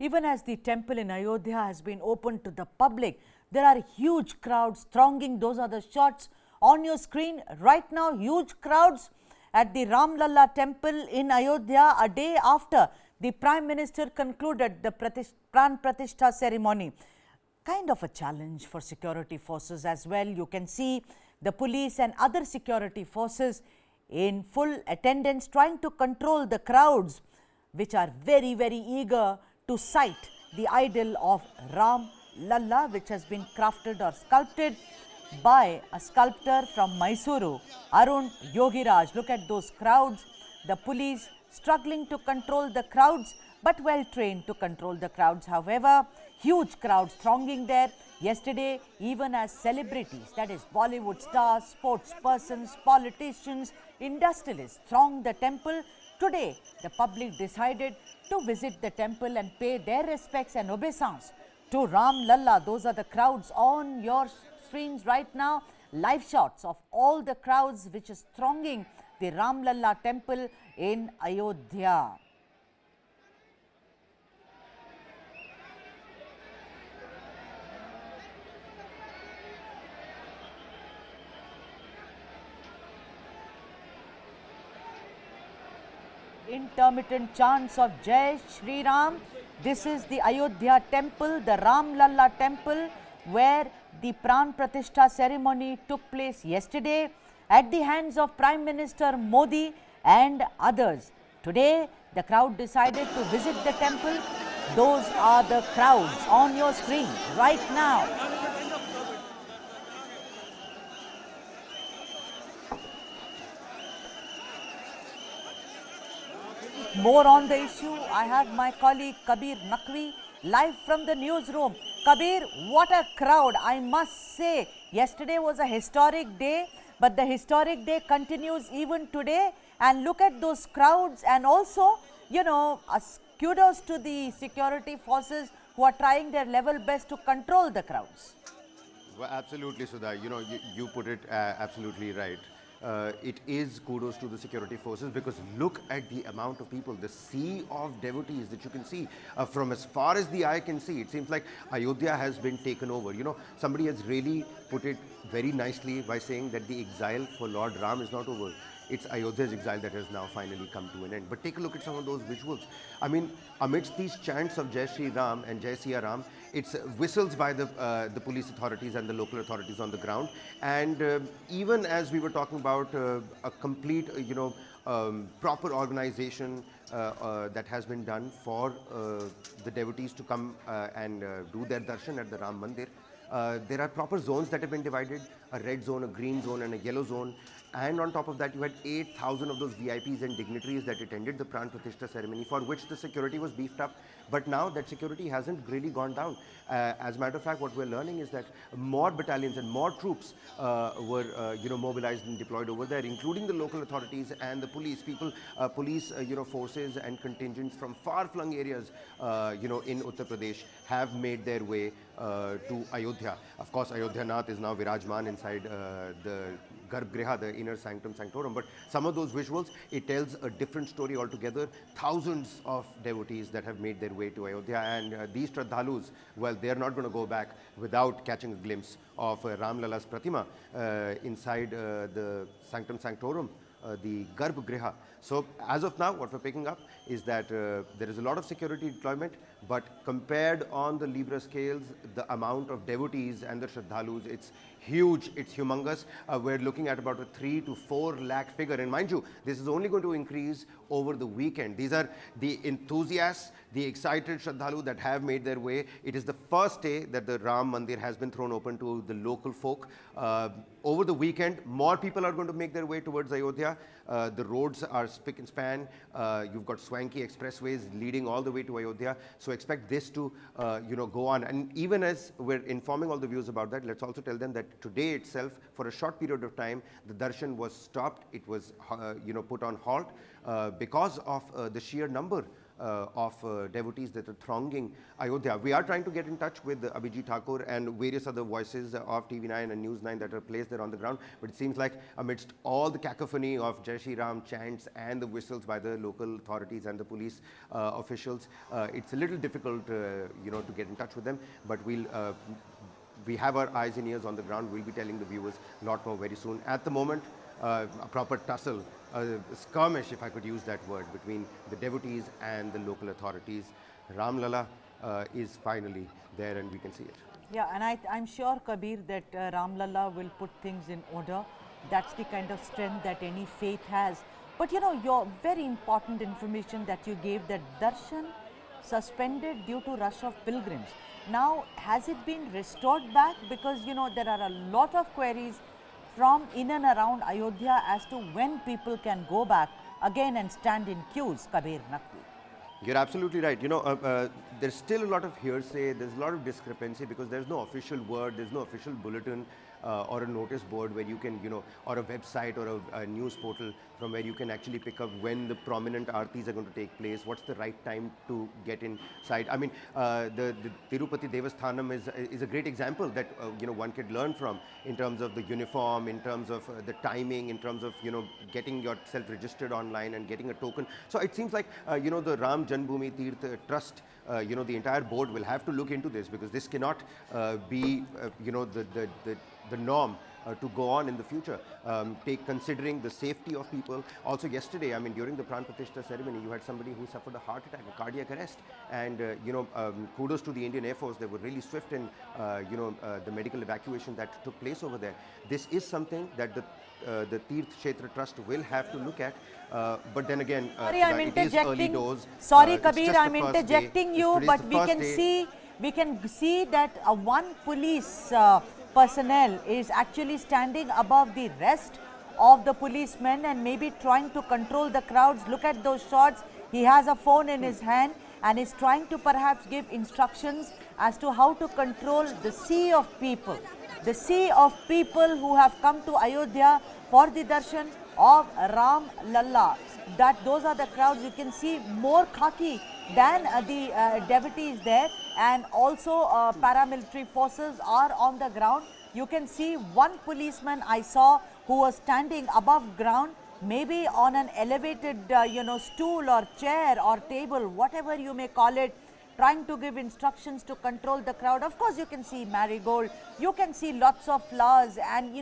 Even as the temple in Ayodhya has been opened to the public, there are huge crowds thronging. Those are the shots on your screen right now. Huge crowds at the Ram Lalla temple in Ayodhya a day after the Prime Minister concluded the Pran Pratishtha ceremony. Kind of a challenge for security forces as well. You can see the police and other security forces in full attendance trying to control the crowds, which are very, very eager to sight the idol of Ram Lalla, which has been crafted or sculpted by a sculptor from Mysuru, Arun Yogiraj. Look at those crowds. The police struggling to control the crowds, but well trained to control the crowds. However, huge crowds thronging there. Yesterday, even as celebrities, that is Bollywood stars, sports persons, politicians, industrialists thronged the temple. Today, the public decided to visit the temple and pay their respects and obeisance to Ram Lalla. Those are the crowds on your screens right now. Live shots of all the crowds which is thronging the Ram Lalla temple in Ayodhya. Intermittent chants of Jai Shri Ram. This is the Ayodhya temple, the Ram Lalla temple, where the Pran Pratishtha ceremony took place yesterday at the hands of Prime Minister Modi and others. Today, the crowd decided to visit the temple. Those are the crowds on your screen right now. More on the issue, I have my colleague Kabir Naqvi live from the newsroom. Kabir, what a crowd, I must say. Yesterday was a historic day, but the historic day continues even today. And look at those crowds, and also, you know, kudos to the security forces who are trying their level best to control the crowds. Well, absolutely, Sudha. You know, you put it absolutely right. It is kudos to the security forces, because look at the amount of people, the sea of devotees that you can see from as far as the eye can see. It seems like Ayodhya has been taken over. You know, somebody has really put it very nicely by saying that the exile for Lord Ram is not over. It's Ayodhya's exile that has now finally come to an end. But take a look at some of those visuals. I mean, amidst these chants of Jai Shri Ram and Jai Siya Ram, it's whistles by the police authorities and the local authorities on the ground. And even as we were talking about a complete, proper organization that has been done for the devotees to come and do their darshan at the Ram Mandir, there are proper zones that have been divided, a red zone, a green zone and a yellow zone. And on top of that, you had 8,000 of those VIPs and dignitaries that attended the Pran Pratishtha ceremony, for which the security was beefed up. But now that security hasn't really gone down. As a matter of fact, what we're learning is that more battalions and more troops were mobilized and deployed over there, including the local authorities and the police people, police forces and contingents from far-flung areas in Uttar Pradesh have made their way to Ayodhya. Of course, Ayodhya Nath is now Virajman inside the Garbhgriha, the inner sanctum sanctorum. But some of those visuals, it tells a different story altogether. Thousands of devotees that have made their way to Ayodhya, and these Shraddhalus, well, they're not going to go back without catching a glimpse of Ram Lalla's Pratima inside the sanctum sanctorum, the Garbhgriha. So as of now, what we're picking up is that there is a lot of security deployment, but compared on the Libra scales, the amount of devotees and the Shraddhalus, it's huge, it's humongous. We're looking at about a 3 to 4 lakh figure. And mind you, this is only going to increase over the weekend. These are the enthusiasts, the excited Shraddhalu that have made their way. It is the first day that the Ram Mandir has been thrown open to the local folk. Over the weekend, more people are going to make their way towards Ayodhya. The roads are spick and span. You've got swanky expressways leading all the way to Ayodhya. So expect this to, go on. And even as we're informing all the viewers about that, let's also tell them that today itself, for a short period of time, the darshan was stopped. It was, put on halt because of the sheer number devotees that are thronging Ayodhya. We are trying to get in touch with Abhijit Thakur and various other voices of TV9 and News 9 that are placed there on the ground, but it seems like amidst all the cacophony of Jai Shri Ram chants and the whistles by the local authorities and the police officials, it's a little difficult, to get in touch with them, but we have our eyes and ears on the ground. We'll be telling the viewers a lot more very soon. At the moment, a proper tussle, a skirmish, if I could use that word, between the devotees and the local authorities. Ram Lalla is finally there and we can see it. Yeah, and I'm sure, Kabir, that Ram Lalla will put things in order. That's the kind of strength that any faith has. But your very important information that you gave, that Darshan suspended due to rush of pilgrims. Now, has it been restored back? Because there are a lot of queries from in and around Ayodhya as to when people can go back again and stand in queues, Kabir Naqvi. You're absolutely right. There's still a lot of hearsay, there's a lot of discrepancy because there's no official word, there's no official bulletin or a notice board where you can, or a website or a news portal from where you can actually pick up when the prominent aartis are going to take place, what's the right time to get inside. I mean, the Tirupati Devasthanam is a great example that, one could learn from in terms of the uniform, in terms of the timing, in terms of, getting yourself registered online and getting a token. So it seems like, the Ram Janmabhoomi Tirth Trust, the entire board will have to look into this because this cannot be, the norm to go on in the future, considering the safety of people. Also yesterday, I mean, during the Pran Pratishtha ceremony, you had somebody who suffered a heart attack, a cardiac arrest, and kudos to the Indian Air Force. They were really swift in the medical evacuation that took place over there. This is something that the Tirth Kshetra Trust will have to look at, but then again, sorry, I'm interjecting. Sorry, Kabir, I'm interjecting you, but we can see that one police personnel is actually standing above the rest of the policemen and maybe trying to control the crowds. Look at those shots. He has a phone in his hand and is trying to perhaps give instructions as to how to control the sea of people. The sea of people who have come to Ayodhya for the darshan of Ram Lalla. Those are the crowds. You can see more khaki than the devotees there, and also paramilitary forces are on the ground. You can see one policeman I saw who was standing above ground, maybe on an elevated stool or chair or table, whatever you may call it, trying to give instructions to control the crowd. Of course, you can see marigold, you can see lots of flowers and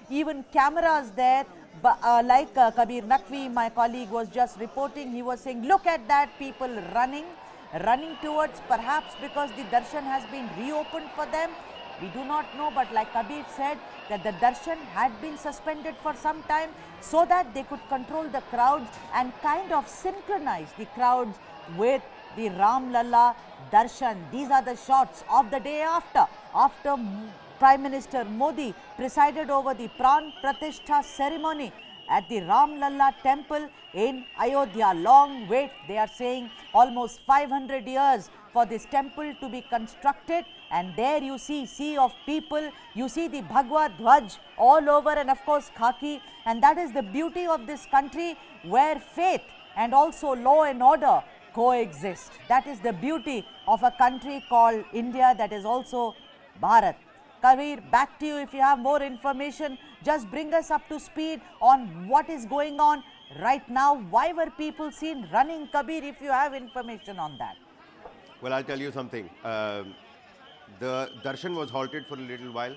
even cameras there. But like Kabir Naqvi, my colleague, was just reporting, he was saying, look at that, people running towards, perhaps because the darshan has been reopened for them. We do not know, but like Kabir said, that the darshan had been suspended for some time so that they could control the crowds and kind of synchronize the crowds with the Ram Lalla darshan. These are the shots of the day after Prime Minister Modi presided over the Pran Pratishtha ceremony at the Ram Lalla temple in Ayodhya. Long wait, they are saying almost 500 years for this temple to be constructed, and there you see sea of people, you see the Bhagwa Dhwaj all over, and of course khaki, and that is the beauty of this country where faith and also law and order coexist. That is the beauty of a country called India, that is also Bharat. Kabir, back to you. If you have more information, just bring us up to speed on what is going on right now. Why were people seen running, Kabir, if you have information on that? Well, I'll tell you something. The darshan was halted for a little while.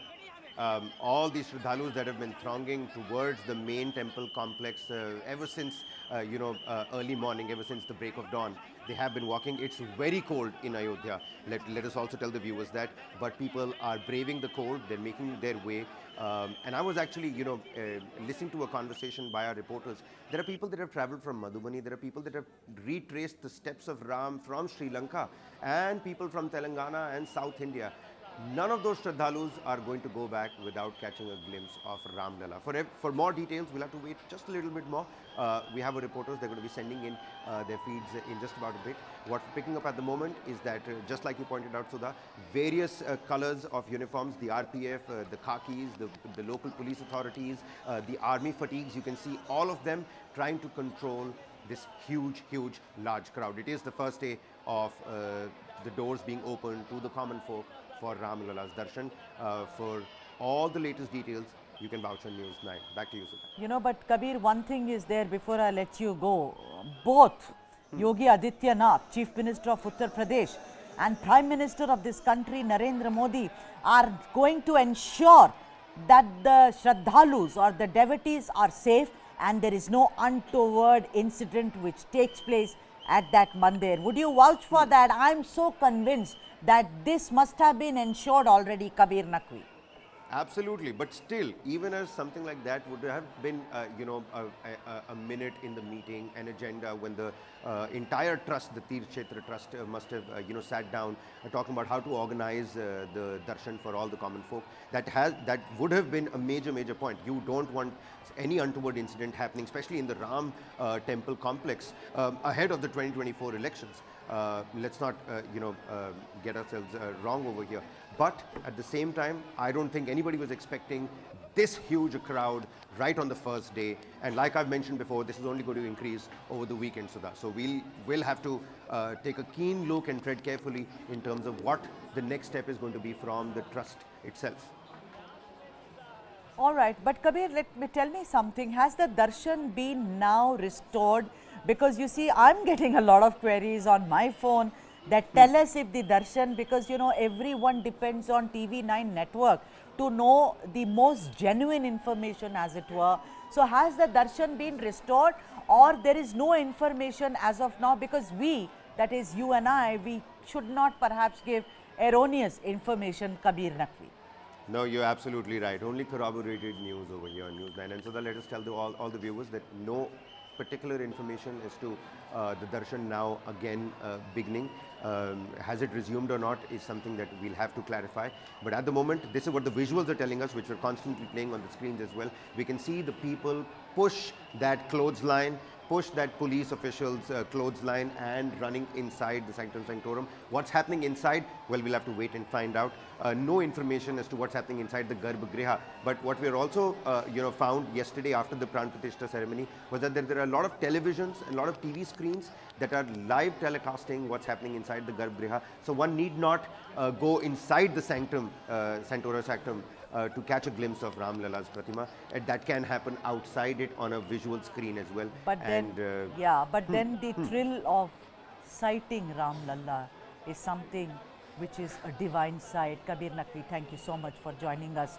All these Shraddhalus that have been thronging towards the main temple complex ever since, early morning, ever since the break of dawn, they have been walking. It's very cold in Ayodhya. Let us also tell the viewers that. But people are braving the cold. They're making their way. And I was actually, listening to a conversation by our reporters. There are people that have traveled from Madhubani. There are people that have retraced the steps of Ram from Sri Lanka, and people from Telangana and South India. None of those Shraddhalus are going to go back without catching a glimpse of Ram Lalla. For more details, we'll have to wait just a little bit more. We have our reporters, they're going to be sending in their feeds in just about a bit. What we're picking up at the moment is that, just like you pointed out, Sudha, various colors of uniforms, the RPF, the khakis, the local police authorities, the army fatigues, you can see all of them trying to control this huge, huge, large crowd. It is the first day of the doors being opened to the common folk for Ram Lalla's Darshan. For all the latest details, you can vouch on News 9. Back to you, Sudha. You know, but Kabir, one thing is there before I let you go. Both Yogi Adityanath, Chief Minister of Uttar Pradesh, and Prime Minister of this country, Narendra Modi, are going to ensure that the Shraddhalus or the devotees are safe and there is no untoward incident which takes place at that Mandir. Would you vouch for that? I am so convinced that this must have been ensured already, Kabir Naqvi. Absolutely, but still, even as something like that would have been, a minute in the meeting, an agenda when the entire trust, the Tirth Kshetra Trust, must have, sat down talking about how to organize the darshan for all the common folk. That would have been a major point. You don't want any untoward incident happening, especially in the Ram temple complex ahead of the 2024 elections. Let's not, get ourselves wrong over here. But at the same time, I don't think anybody was expecting this huge crowd right on the first day. And like I've mentioned before, this is only going to increase over the weekend, Sudha. So we'll have to take a keen look and tread carefully in terms of what the next step is going to be from the trust itself. All right, but Kabir, tell me something. Has the darshan been now restored? Because you see, I'm getting a lot of queries on my phone that tell us if the darshan, because everyone depends on TV9 network to know the most genuine information, as it were. So has the darshan been restored, or there is no information as of now? Because we, that is you and I, we should not perhaps give erroneous information, Kabir Naqvi. No, you're absolutely right. Only corroborated news over here on News 9. And so let us tell all the viewers that no particular information as to the darshan now again beginning. Has it resumed or not is something that we'll have to clarify. But at the moment, this is what the visuals are telling us, which we're constantly playing on the screens as well. We can see the people push that clothesline, push that police official's clothesline and running inside the sanctum sanctorum. What's happening inside? Well, we'll have to wait and find out. No information as to what's happening inside the Garbhagriha. But what we're also, found yesterday after the Pran Pratishtha ceremony was that there are a lot of televisions and a lot of TV screens that are live telecasting what's happening inside the Garbhagriha. So one need not go inside the sanctum, Sanctorum Sanctum, to catch a glimpse of Ram Lalla's Pratima. And that can happen outside it on a visual screen as well. But then, then the thrill of sighting Ram Lalla is something which is a divine sight. Kabir Naqvi, thank you so much for joining us.